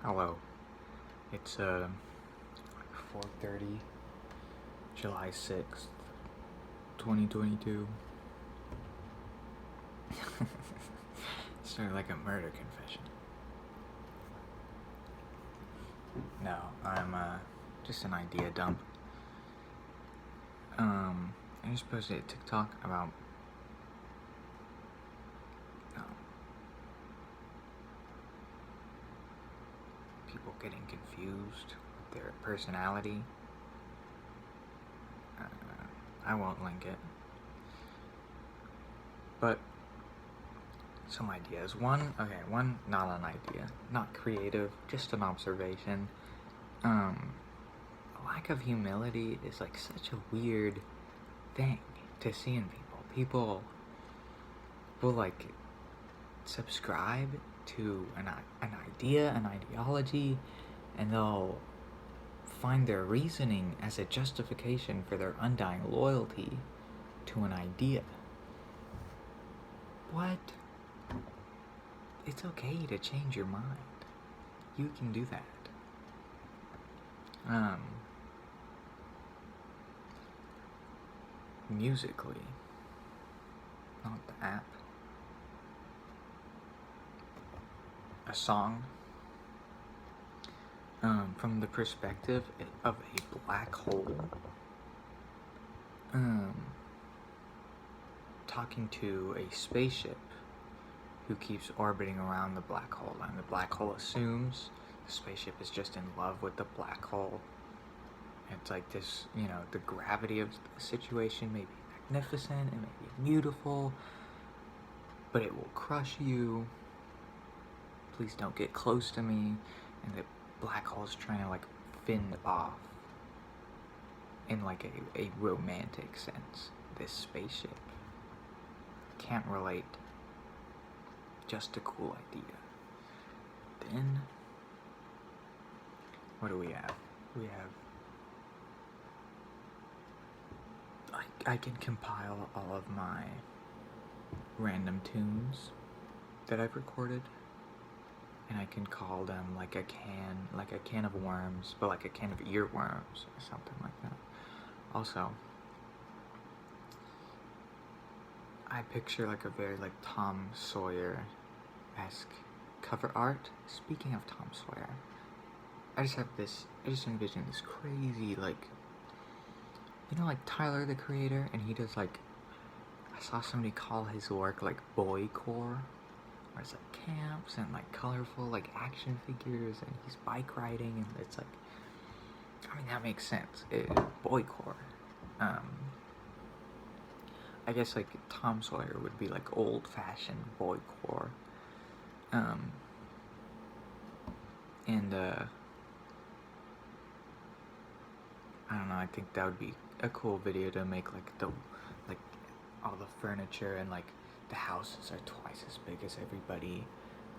Hello. It's 4:30, July 6th, 2022. Started like a murder confession. No, I'm just an idea dump. I just posted a TikTok about people getting confused with their personality. I won't link it. But some ideas. One, not an idea. Not creative, just an observation. Lack of humility is like such a weird thing to see in people. People will like subscribe to an idea, an ideology, and they'll find their reasoning as a justification for their undying loyalty to an idea. What? It's okay to change your mind. You can do that. Musically, not the app. A song from the perspective of a black hole, talking to a spaceship who keeps orbiting around the black hole, and the black hole assumes the spaceship is just in love with the black hole. It's like this, the gravity of the situation may be magnificent, it may be beautiful, but it will crush you. Please don't get close to me. And the black hole is trying to like fend off, in like a romantic sense, this spaceship. Can't relate. Just a cool idea. Then, what do we have? We have, I can compile all of my random tunes that I've recorded, and I can call them like a can of worms, but like a can of earworms or something like that. Also, I picture like a very like Tom Sawyer-esque cover art. Speaking of Tom Sawyer, I just envision this crazy like, like Tyler the Creator, and he does like, I saw somebody call his work like boycore, where it's like camps and like colorful like action figures, and he's bike riding, and it's like, that makes sense. Boycore. I guess like Tom Sawyer would be like old-fashioned boycore. And I don't know, I think that would be a cool video to make, like all the furniture and like the houses are twice as big as everybody,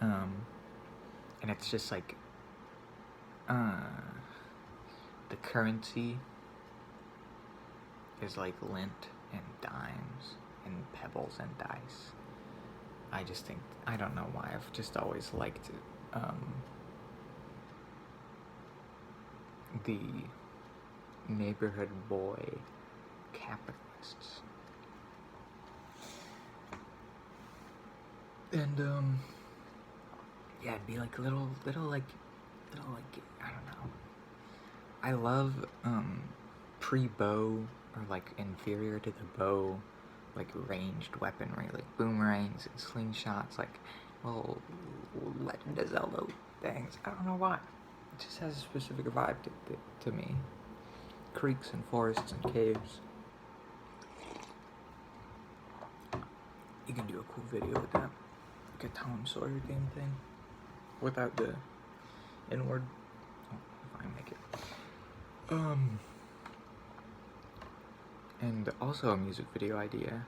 and it's just like the currency is like lint and dimes and pebbles and dice. I just think, I don't know why, I've just always liked the neighborhood boy capitalists. And yeah, it'd be like little like, I don't know. I love pre-bow, or like inferior to the bow, like ranged weaponry, like boomerangs and slingshots, like Legend of Zelda things. I don't know why. It just has a specific vibe to me. Creeks and forests and caves. You can do a cool video with that, like a Tom Sawyer game thing, without the N-word. Oh, if I make it. And also a music video idea.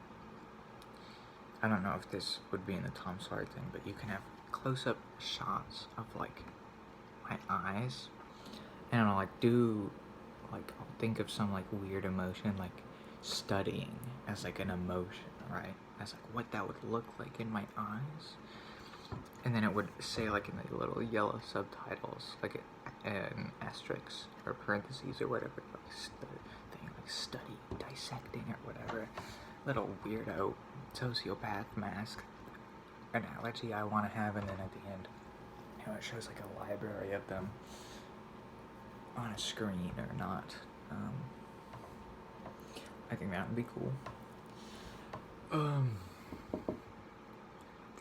I don't know if this would be in the Tom Sawyer thing, but you can have close-up shots of like my eyes, and I'll I'll think of some like weird emotion, like studying as like an emotion, right? As like what that would look like in my eyes, and then it would say, like, in the little yellow subtitles, like an asterisk or parentheses or whatever, like study, dissecting or whatever. Little weirdo sociopath mask analogy I want to have, and then at the end, it shows like a library of them on a screen or not. I think that would be cool. Then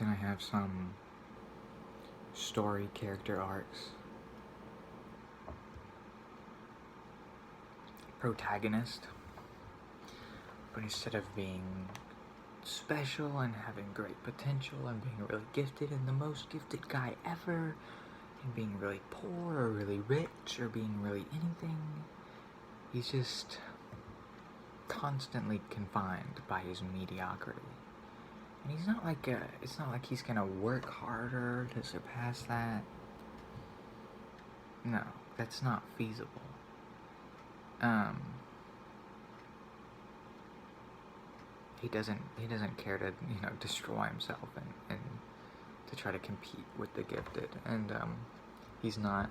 I have some story character arcs. Protagonist, but instead of being special and having great potential and being really gifted and the most gifted guy ever, and being really poor or really rich or being really anything, he's just constantly confined by his mediocrity. And he's not like it's not like he's gonna work harder to surpass that. No, that's not feasible. He doesn't care to, destroy himself and to try to compete with the gifted. And he's not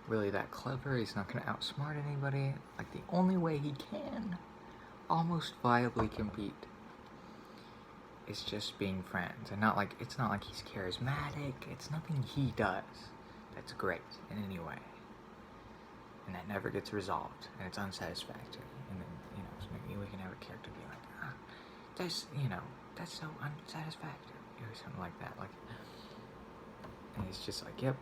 really that clever. He's not gonna outsmart anybody. Like, the only way he can almost viably compete is just being friends. And it's not like he's charismatic. It's nothing he does that's great in any way. And that never gets resolved, and it's unsatisfactory. And then, so maybe we can have a character be like, that's so unsatisfactory, or something like that. Like, and it's just like, yep.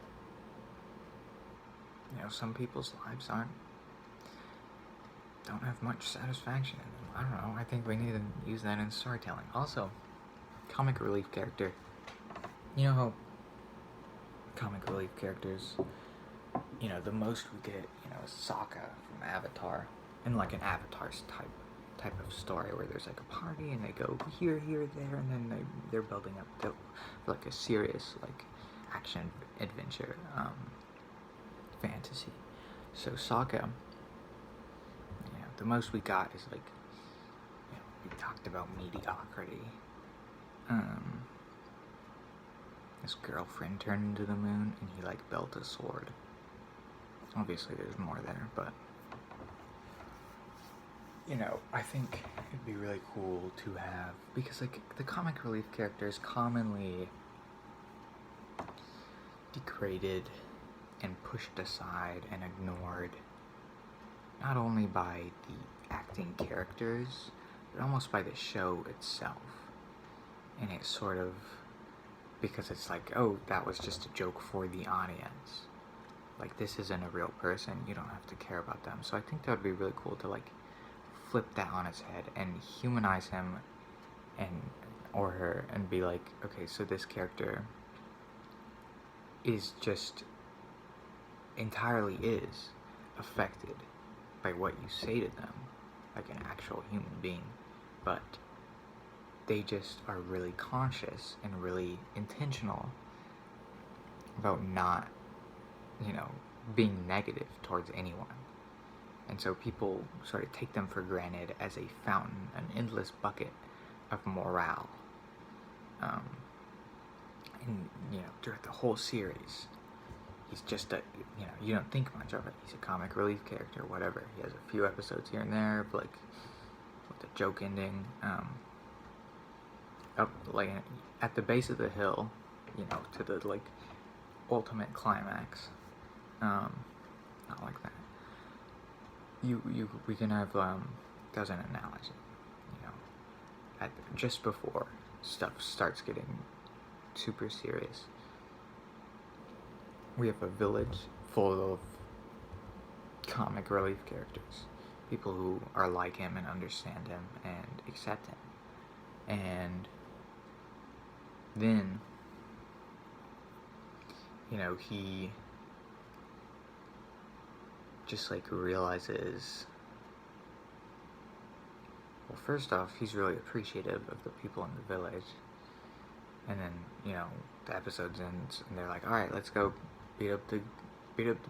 Some people's lives don't have much satisfaction in them. I don't know. I think we need to use that in storytelling. Also, comic relief character. You know how comic relief characters, the most we get, is Sokka from Avatar, and like an Avatar's type of story where there's like a party and they go here, there, and then they're building up to like a serious like action adventure fantasy. So Sokka, the most we got is like, we talked about mediocrity. His girlfriend turned into the moon and he like built a sword. Obviously there's more there, but I think it'd be really cool to have, because like the comic relief characters commonly degraded and pushed aside and ignored, not only by the acting characters, but almost by the show itself. And it's sort of, because it's like, oh, that was just a joke for the audience. Like, this isn't a real person, you don't have to care about them. So I think that would be really cool to like flip that on its head and humanize him or her, and be like, okay, so this character is just entirely affected by what you say to them, like an actual human being, but they just are really conscious and really intentional about not, being negative towards anyone. And so people sort of take them for granted as a fountain, an endless bucket of morale. And, throughout the whole series, he's just you don't think much of it. He's a comic relief character, whatever. He has a few episodes here and there, like, with a joke ending. Up, like, at the base of the hill, to the, like, ultimate climax. Not like that. We can have, there's an analogy, just before stuff starts getting super serious. We have a village full of comic relief characters, people who are like him and understand him and accept him. And then, he just like realizes, well, first off, he's really appreciative of the people in the village. And then, the episode ends and they're like, alright, let's go beat up the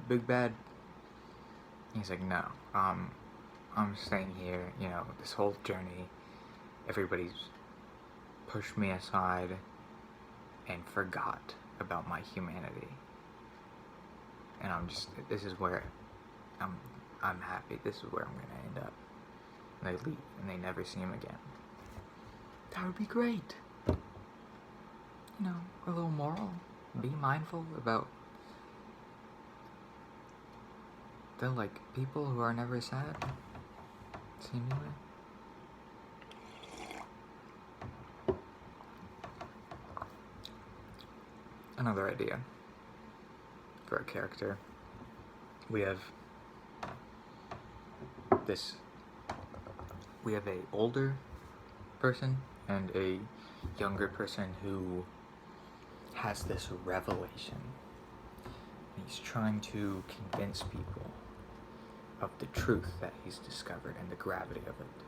big bad. He's like, no, I'm staying here, this whole journey, everybody's pushed me aside and forgot about my humanity. And this is where I'm happy. This is where I'm gonna end up. And they leave, and they never see him again. That would be great. You know, a little moral. Be mindful about the, like, people who are never sad, seemingly. Another idea for a character. We have a older person and a younger person who has this revelation. He's trying to convince people of the truth that he's discovered and the gravity of it.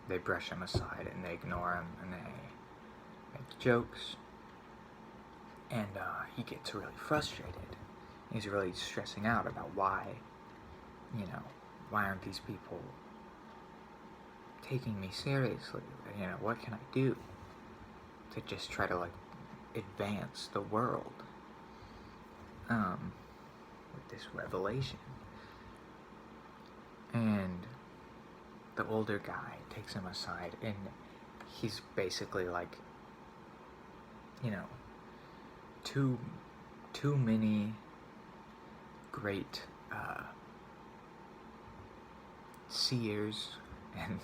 They brush him aside and they ignore him and they make jokes. And he gets really frustrated. He's really stressing out about why aren't these people taking me seriously? You know, what can I do to just try to, like, advance the world with this revelation? And the older guy takes him aside, and he's basically like, you know, too many great seers and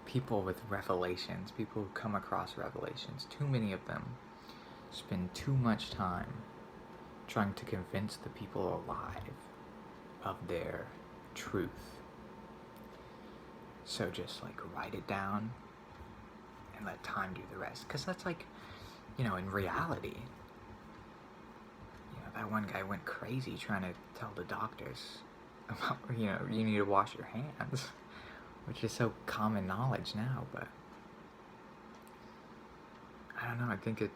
people with revelations, people who come across revelations, too many of them spend too much time trying to convince the people alive of their truth. So just, like, write it down and let time do the rest. Because that's, like, you know, in reality, you know, that one guy went crazy trying to tell the doctors about, you know, you need to wash your hands, which is so common knowledge now, but I don't know, I think it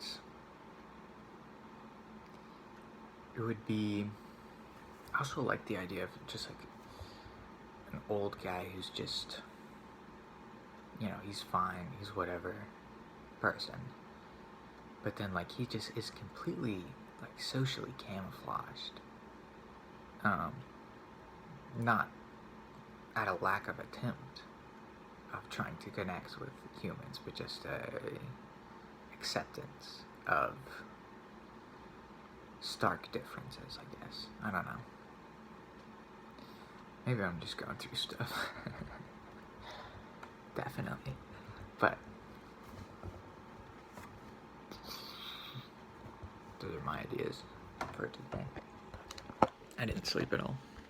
would be, I also like the idea of just, like, an old guy who's just, you know, he's fine, he's whatever person, but then, like, he just is completely, like, socially camouflaged, not out of lack of attempt of trying to connect with humans, but just a acceptance of stark differences, I guess. I don't know. Maybe I'm just going through stuff. Definitely. But those are my ideas for today. I didn't sleep at all.